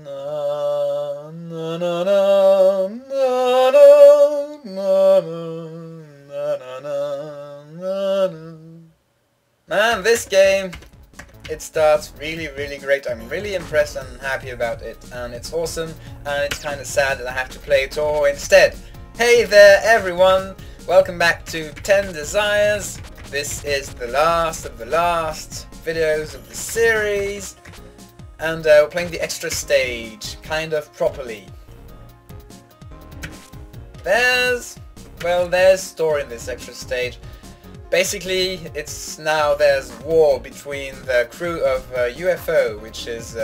Na, na, na, na, na, na, na, na, na, na, na. Man, this game, it starts really great. I'm really impressed and happy about it, and it's awesome, and it's kind of sad that I have to play Toho instead. Hey there everyone, welcome back to 10 Desires. This is the last of the last videos of the series, and we're playing the extra stage, kind of properly. There's story in this extra stage. Basically, it's now there's war between the crew of UFO, which is,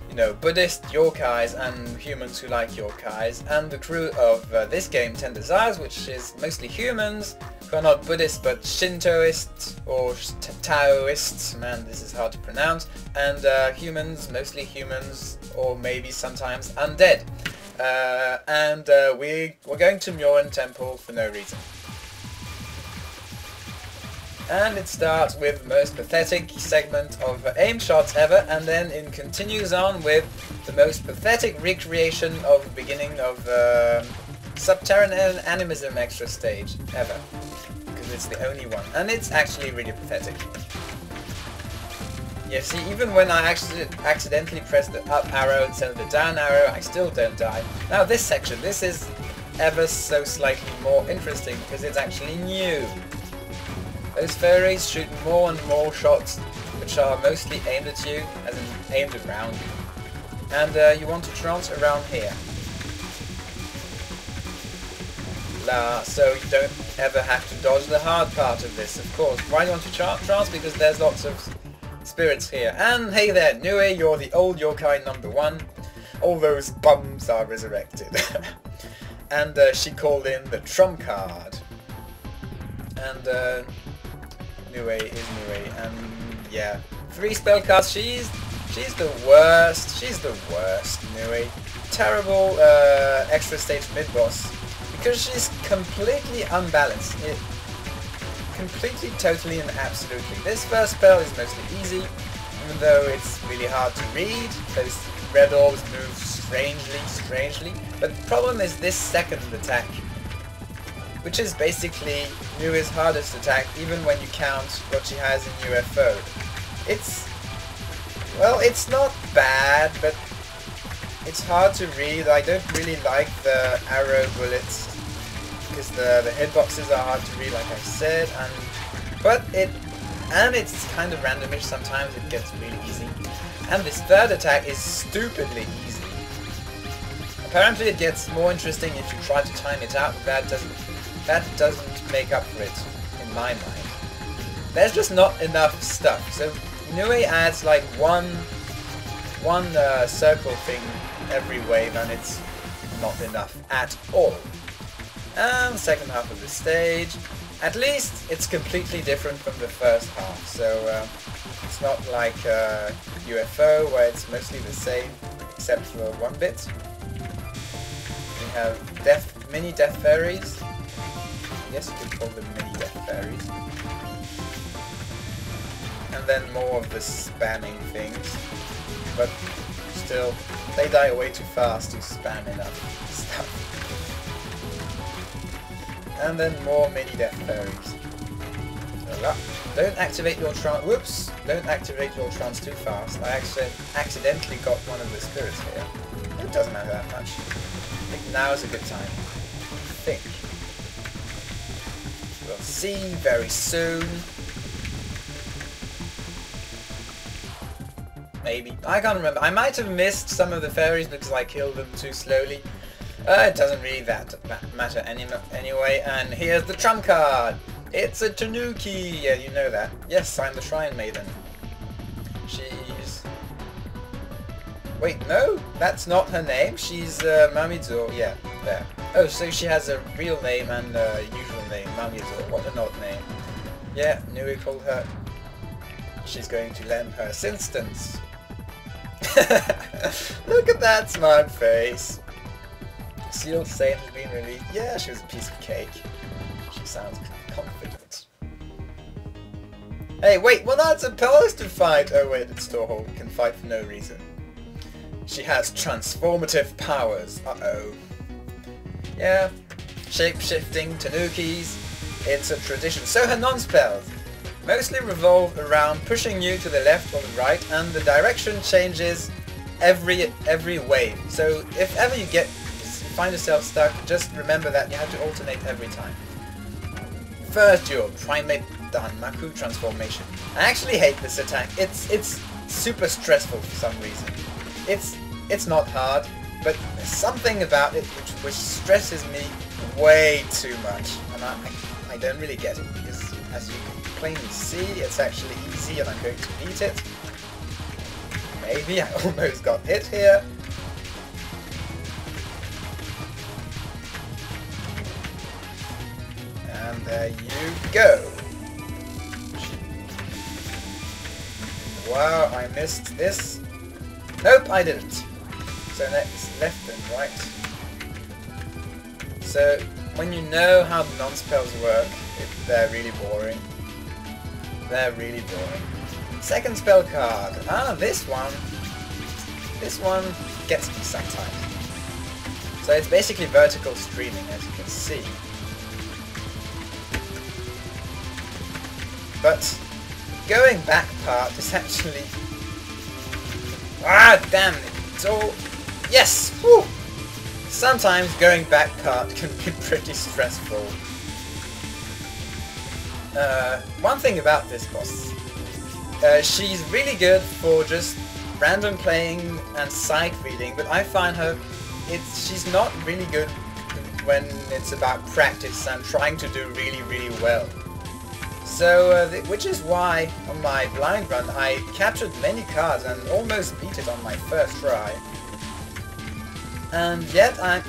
you know, Buddhist yokais and humans who like yokais, and the crew of this game, 10 Desires, which is mostly humans who are not Buddhist but Shintoists or Taoists, man, this is hard to pronounce, and humans, mostly humans, or maybe sometimes undead. We're going to Myoran Temple for no reason. And it starts with the most pathetic segment of aim shots ever, and then it continues on with the most pathetic recreation of the beginning of Subterranean Animism extra stage ever. Because it's the only one. And it's actually really pathetic. Yeah, see, even when I actually accidentally press the up arrow instead of the down arrow, I still don't die. Now this section, this is ever so slightly more interesting because it's actually new. Those fairies shoot more and more shots, which are mostly aimed at you, as in aimed around you. And you want to trance around here. So you don't ever have to dodge the hard part of this, of course. Why do you want to trance? Because there's lots of spirits here. And hey there, Nue, you're the old yokai number 1. All those bums are resurrected. And she called in the trump card. And Nue is Nue, and yeah, 3 spell cards. She's the worst. She's the worst. Nue, terrible extra stage mid boss because she's completely unbalanced. Completely, totally, and absolutely. This first spell is mostly easy, even though it's really hard to read. Those red orbs move strangely. But the problem is this second attack, which is basically Nue's hardest attack, even when you count what she has in UFO. It's not bad, but it's hard to read. I don't really like the arrow bullets, because the hitboxes are hard to read, like I said, and it's kind of randomish. Sometimes it gets really easy. And this third attack is stupidly easy. Apparently it gets more interesting if you try to time it out, but that doesn't make up for it, in my mind. There's just not enough stuff. So Nue adds like one circle thing every wave, and it's not enough at all. And the second half of the stage, at least it's completely different from the first half. So it's not like UFO where it's mostly the same except for one bit. We have mini death fairies. Yes, you could call them mini death fairies. And then more of the spamming things. But still, they die way too fast to spam enough stuff. And then more mini death fairies. Don't activate your trance. Whoops! Don't activate your trance too fast. I accidentally got one of the spirits here. It doesn't matter that much. I think now is a good time. I think. We'll see very soon. Maybe. I can't remember. I might have missed some of the fairies because I killed them too slowly. It doesn't really matter anyway. And here's the trump card. It's a Tanuki. Yeah, you know that. Yes, I'm the Shrine Maiden. She's... Wait, no? That's not her name. She's Mamizou. Yeah, there. Oh, so she has a real name and a usual name, Mamizou. What an odd name. Yeah, Nui called her. She's going to lend her assistance. Look at that smart face. Sealed Saint has been released. Yeah, she was a piece of cake. She sounds confident. Hey, wait, we're not supposed to fight! Oh wait, it's Toho. We can fight for no reason. She has transformative powers. Uh-oh. Yeah, shape-shifting tanukis, it's a tradition. So her non-spells mostly revolve around pushing you to the left or the right, and the direction changes every wave. So if ever you find yourself stuck, just remember that you have to alternate every time. First duel, Primate Danmaku transformation. I actually hate this attack. It's super stressful for some reason. It's not hard, but there's something about it which stresses me way too much, and I don't really get it, because as you can plainly see, it's actually easy and I'm going to beat it. Maybe I almost got hit here. And there you go. Wow, I missed this. Nope, I didn't. So next, left and right. So when you know how the non-spells work, they're really boring. They're really boring. Second spell card. Ah, this one gets me sometimes. So it's basically vertical streaming, as you can see. But going back part is actually... Ah, damn it. It's all... Yes! Woo! Sometimes going back part can be pretty stressful. One thing about this boss, she's really good for just random playing and sight reading, but I find she's not really good when it's about practice and trying to do really well. So, which is why on my blind run I captured many cards and almost beat it on my first try. And yet I'm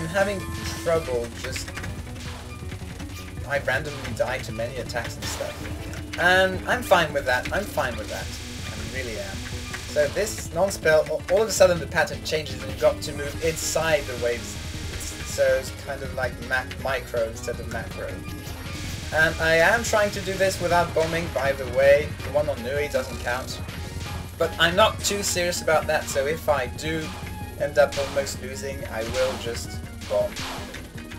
having trouble just... I randomly die to many attacks and stuff. And I'm fine with that. I'm fine with that. I really am. So this non-spell, all of a sudden the pattern changes and you've got to move inside the waves. So it's kind of like micro instead of macro. And I am trying to do this without bombing, by the way. The one on Nui doesn't count. But I'm not too serious about that, so if I do end up almost losing, I will just bomb.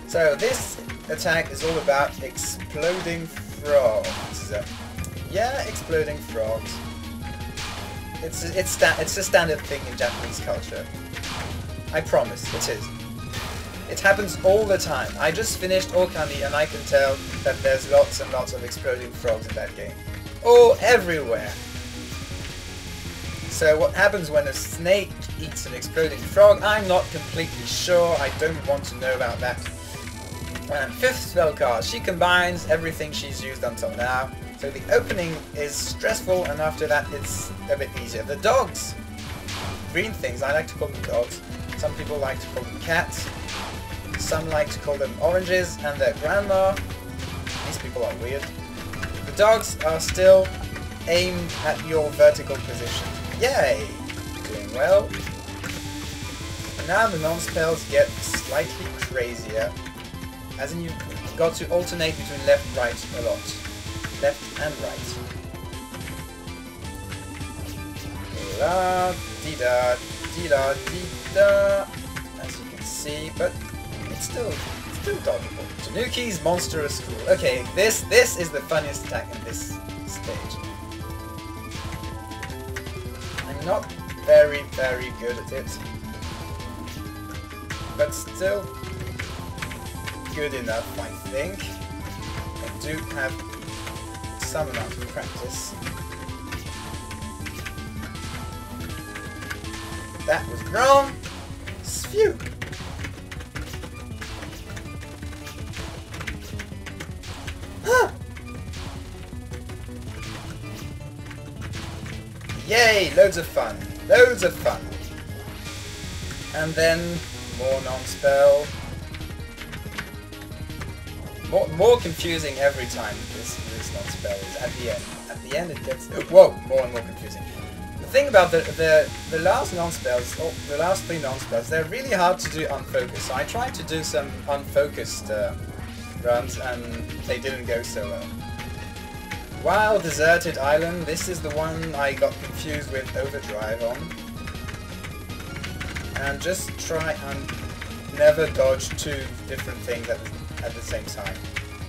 So this attack is all about exploding frogs. Yeah, exploding frogs. It's a standard thing in Japanese culture. I promise, it is. It happens all the time. I just finished Okami and I can tell that there's lots and lots of exploding frogs in that game. Oh, everywhere. So what happens when a snake eats an exploding frog? I'm not completely sure. I don't want to know about that. And fifth spell card. She combines everything she's used until now. So the opening is stressful and after that it's a bit easier. The dogs. Green things. I like to call them dogs. Some people like to call them cats. Some like to call them oranges and their grandma. These people are weird. The dogs are still aimed at your vertical position. Yay! Doing well. And now the non-spells get slightly crazier. As in you've got to alternate between left and right a lot. Left and right. La dee da dee da dee da. As you can see, but it's still dodgeable. Tanuki's monstrous school. Okay, this is the funniest attack in this stage. I'm not very good at it, but still good enough, I think. I do have some amount of practice. That was wrong. Phew. Yay! Loads of fun. Loads of fun. And then more non-spell. More confusing every time this non-spell is at the end. At the end it gets whoa, more and more confusing. The thing about the last non-spells, or the last three non-spells, they're really hard to do unfocused. So I tried to do some unfocused runs and they didn't go so well. While Deserted Island, this is the one I got confused with Overdrive on. and just try and never dodge two different things at the same time.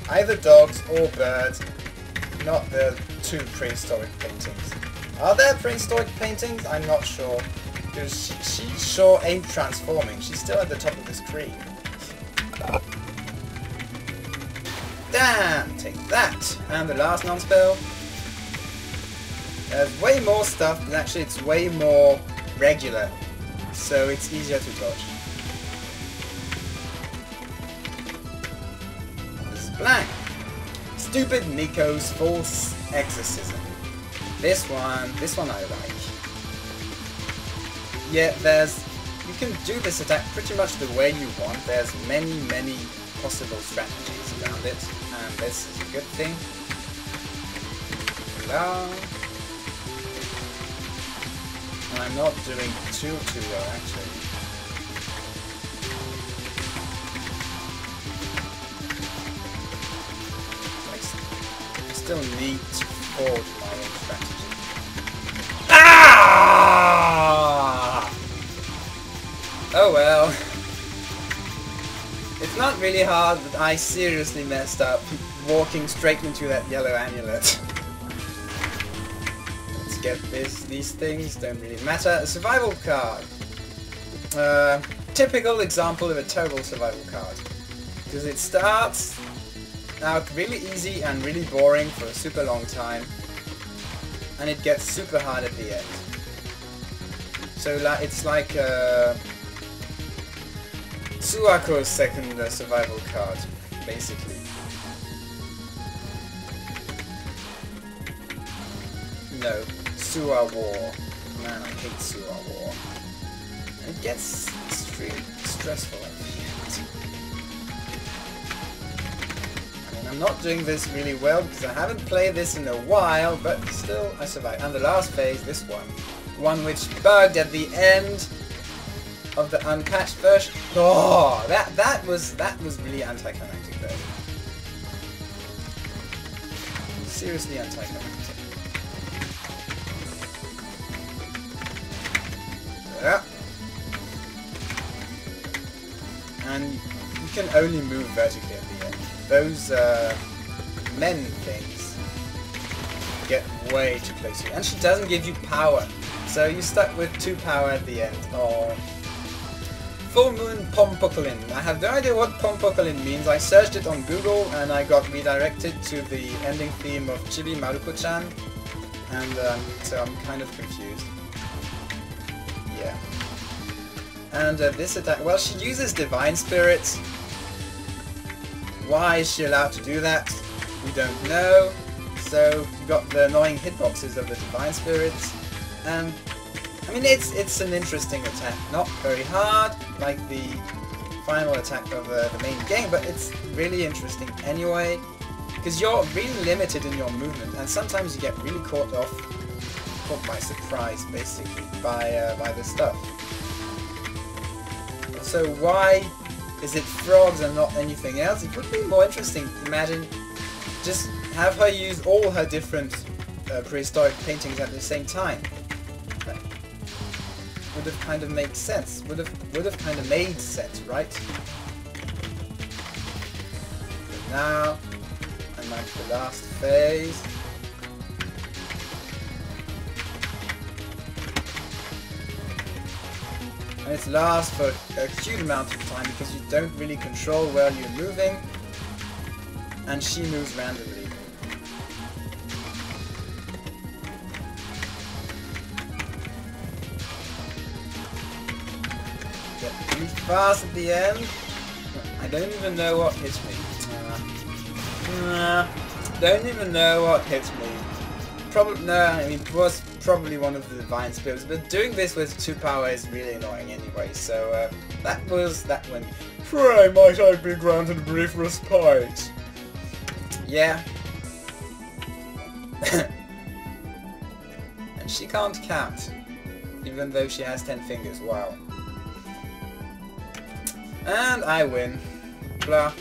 Either dogs or birds, not the two prehistoric paintings. Are there prehistoric paintings? I'm not sure. Because she sure ain't transforming. She's still at the top of the screen. Damn! Take that! And the last non-spell. There's way more stuff, but actually it's way more regular. So it's easier to dodge. This is blank. Stupid Nico's false exorcism. This one I like. Yeah, you can do this attack pretty much the way you want. There's many possible strategies around it, and this is a good thing. And I'm not doing too well actually. I still need to forge my own strategy. Ah! Oh well. It's not really hard, but I seriously messed up walking straight into that yellow amulet. Let's get this. These things don't really matter. A survival card. Typical example of a terrible survival card. Because it starts out really easy and really boring for a super long time. And it gets super hard at the end. So it's like Suako's second survival card, basically. No, Sua War. Man, I hate Sua War. It gets extremely stressful at the end. I mean, I'm not doing this really well because I haven't played this in a while, but still I survived. And the last phase, this one. One which bugged at the end of the unpatched version. Oh, that was really anticlimactic though. Seriously anticlimactic. Yeah. And you can only move vertically at the end. Those men things get way too close to you. And she doesn't give you power. So you're stuck with 2 power at the end. Oh. Full Moon Pompokolin. I have no idea what Pompokolin means. I searched it on Google and I got redirected to the ending theme of Chibi Maruko-chan. And so I'm kind of confused. Yeah. And this attack, well, she uses Divine Spirit. Why is she allowed to do that? We don't know. So you got the annoying hitboxes of the Divine Spirits. And I mean, it's an interesting attack. Not very hard, like the final attack of the main game, but it's really interesting anyway, because you're really limited in your movement, and sometimes you get really caught by surprise, basically, by the stuff. So why is it frogs and not anything else? It would be more interesting. Imagine just have her use all her different prehistoric paintings at the same time. Would have kind of made sense. Would have kind of made sense, right? But now, I'm at the last phase. And it lasts for a huge amount of time because you don't really control where you're moving, and she moves randomly. Too fast at the end. I don't even know what hit me. Don't even know what hit me. Probably no. I mean, it was probably one of the Divine Spirits, but doing this with 2 power is really annoying anyway. So that one. Pray might I be granted a brief respite. Yeah. And she can't count, even though she has 10 fingers. Wow. And I win. Blah.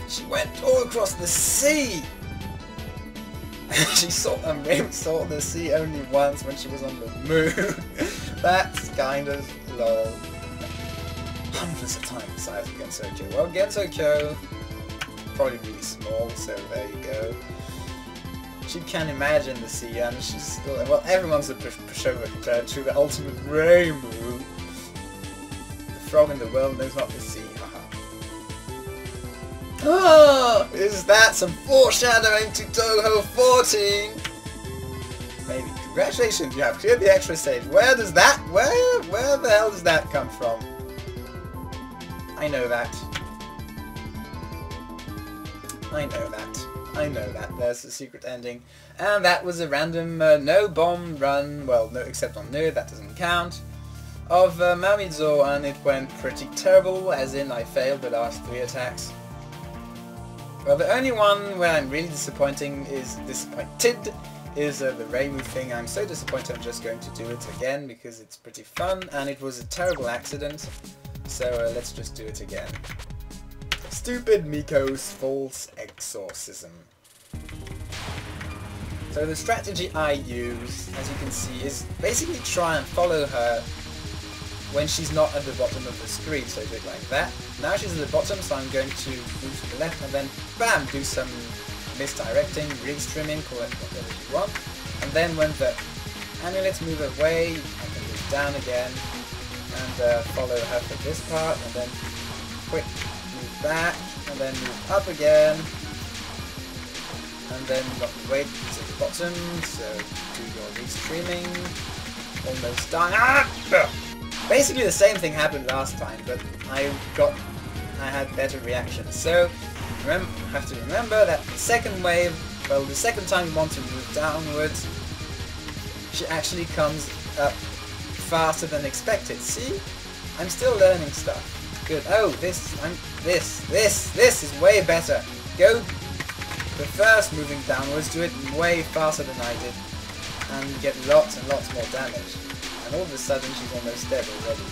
She went all across the sea! She saw the sea only once when she was on the moon. That's kind of lol. hundreds of times the size of Gensokyo. Well, Gensokyo, probably really small, so there you go. She can imagine the sea, and she's still... Well, everyone's a pushover compared to the ultimate rainbow. The frog in the well knows not the sea, haha. Oh, is that some foreshadowing to Touhou 14? Maybe. Congratulations, you have cleared the extra stage. Where does that... Where the hell does that come from? I know that. I know that. I know that. There's the secret ending. And that was a random no bomb run, well, no, except on Nui, that doesn't count, of Mamizou, and it went pretty terrible, as in I failed the last 3 attacks. Well, the only one where I'm really disappointed is the Reimu thing. I'm so disappointed I'm just going to do it again because it's pretty fun, and it was a terrible accident, so let's just do it again. Stupid Miko's false exorcism. So the strategy I use, as you can see, is basically try and follow her when she's not at the bottom of the screen, so do it like that. Now she's at the bottom, so I'm going to move to the left and then BAM! Do some misdirecting, restreaming, call it whatever you want. And then when the amulets move away, I can move down again and follow her for this part, and then quick move back, and then move up again, and then wait to the bottom, so do your restreaming, almost done. Ah! Basically the same thing happened last time, but I had better reactions. So have to remember that the second wave, well, the second time you want to move downwards, she actually comes up faster than expected. See? I'm still learning stuff. Good. Oh, this is way better. Go the first moving downwards, do it way faster than I did, and get lots and lots more damage. And all of a sudden she's almost dead already.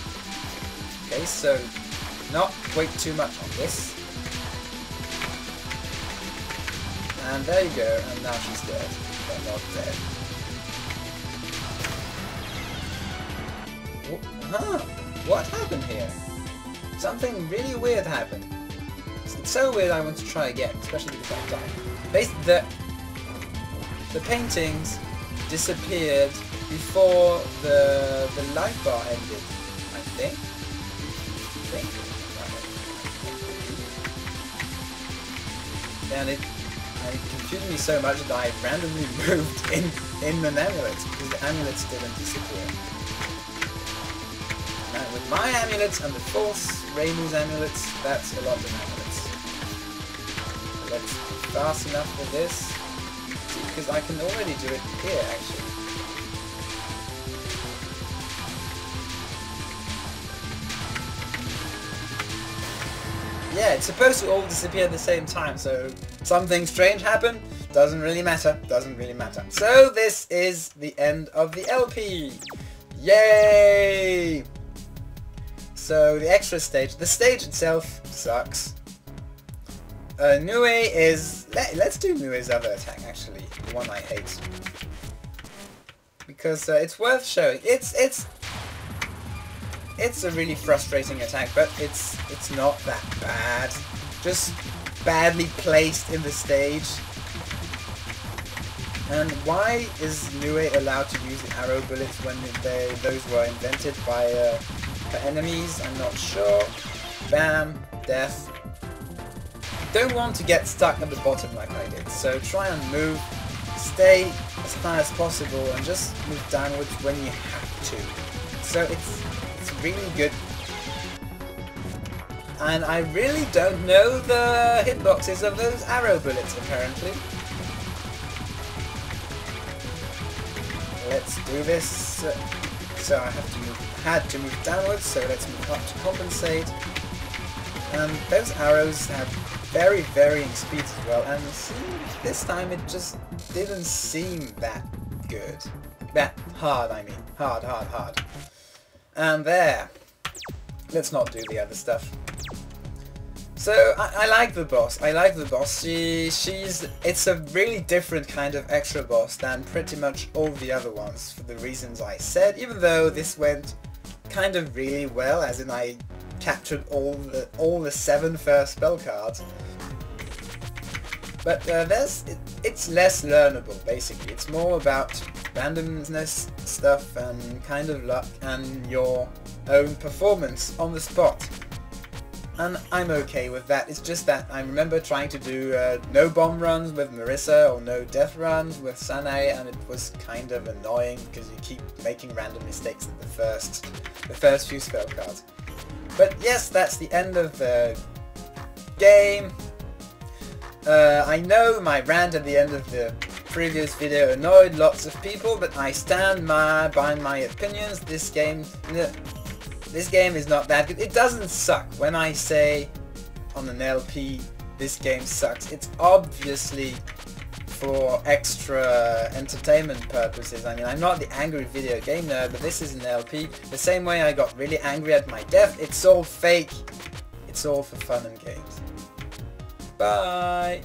Okay, so not wait too much on this. And there you go, and now she's dead, but not dead. Huh? What happened here? Something really weird happened. It's so weird I want to try again, especially because I died. The paintings disappeared before the light bar ended, I think. And it confused me so much that I randomly moved in an amulet, because the amulets didn't disappear. Now with my amulets and the false Reimu's amulets, that's a lot of amulets. So let's be fast enough for this. See, because I can already do it here actually. Yeah, it's supposed to all disappear at the same time, so something strange happened, doesn't really matter, So this is the end of the LP! Yay! So the extra stage, the stage itself sucks. Nui is... Let's do Nui's other attack actually, the one I hate. Because it's worth showing. It's a really frustrating attack, but it's not that bad. Just badly placed in the stage. And why is Nui allowed to use the arrow bullets when those were invented by enemies? I'm not sure. Bam, death. Don't want to get stuck at the bottom like I did, so try and move, stay as high as possible, and just move downwards when you have to. So it's really good. And I really don't know the hitboxes of those arrow bullets, apparently. Let's do this. So I had to move downwards, so let's move up to compensate. And those arrows have very varying speeds as well, and see, this time it just didn't seem that good. That hard, I mean. Hard. And there. Let's not do the other stuff. So I like the boss. It's a really different kind of extra boss than pretty much all the other ones for the reasons I said, even though this went kind of really well, as in I captured all the 7 first spell cards. But it's less learnable, basically. It's more about randomness stuff and kind of luck and your own performance on the spot. And I'm okay with that. It's just that I remember trying to do no bomb runs with Marissa or no death runs with Sanae, and it was kind of annoying because you keep making random mistakes at the first few spell cards. But yes, that's the end of the game. I know my rant at the end of the previous video annoyed lots of people, but I stand by my opinions. This game is not that good. It doesn't suck. When I say on an LP this game sucks, it's obviously for extra entertainment purposes. I mean, I'm not the angry video game nerd, but this is an LP. The same way I got really angry at my death, it's all fake. It's all for fun and games. Bye!